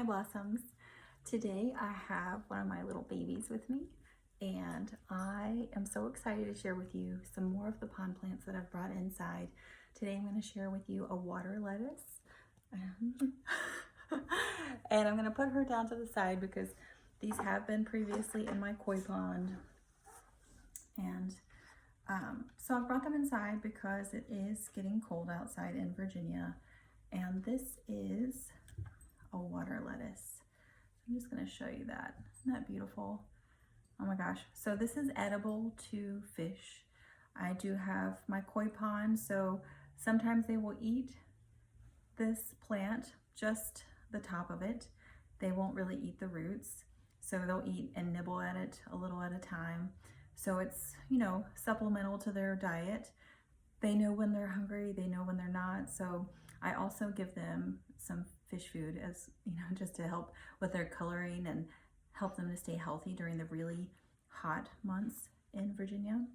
Hi Blossoms. Today I have one of my little babies with me and I am so excited to share with you some more of the pond plants that I've brought inside. Today I'm going to share with you a water lettuce and I'm going to put her down to the side because these have been previously in my koi pond, and so I brought them inside because it is getting cold outside in Virginia, and this is a water lettuce. I'm just going to show you that. Isn't that beautiful? Oh my gosh. So this is edible to fish. I do have my koi pond, so sometimes they will eat this plant, just the top of it. They won't really eat the roots. So they'll eat and nibble at it a little at a time. So it's, you know, supplemental to their diet. They know when they're hungry, they know when they're not. So I also give them some fish food, as you know, just to help with their coloring and help them to stay healthy during the really hot months in Virginia.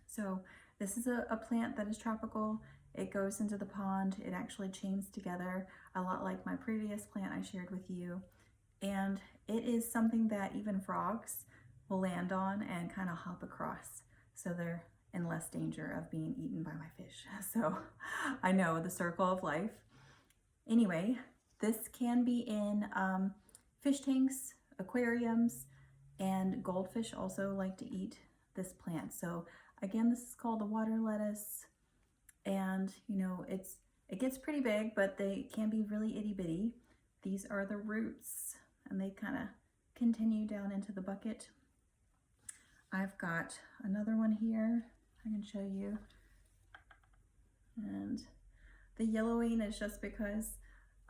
So this is a plant that is tropical. It goes into the pond. It actually chains together a lot like my previous plant I shared with you. And it is something that even frogs will land on and kind of hop across. So they're in less danger of being eaten by my fish. So I know, the circle of life. Anyway, this can be in fish tanks, aquariums, and goldfish also like to eat this plant. So again, this is called the water lettuce, and you know, it gets pretty big, but they can be really itty bitty. These are the roots, and they kind of continue down into the bucket. I've got another one here I can show you, and the yellowing is just because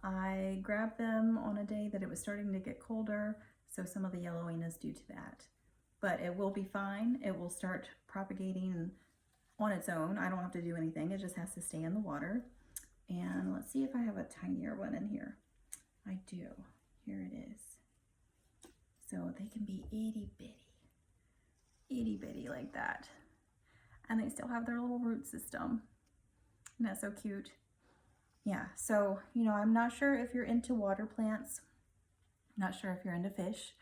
I grabbed them on a day that it was starting to get colder, so some of the yellowing is due to that. But it will be fine. It will start propagating on its own. I don't have to do anything. It just has to stay in the water. And let's see if I have a tinier one in here. I do. Here it is. So they can be itty bitty like that. And they still have their little root system. Isn't that so cute? Yeah, so, you know, I'm not sure if you're into water plants. I'm not sure if you're into fish,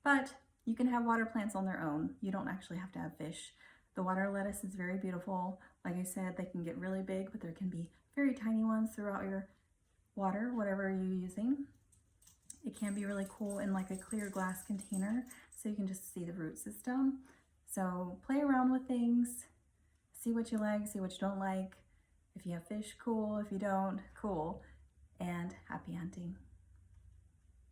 but you can have water plants on their own. You don't actually have to have fish. The water lettuce is very beautiful. Like I said, they can get really big, but there can be very tiny ones throughout your water, whatever you're using. It can be really cool in like a clear glass container, so you can just see the root system. So play around with things, see what you like, see what you don't like. If you have fish, cool. If you don't, cool. And happy hunting.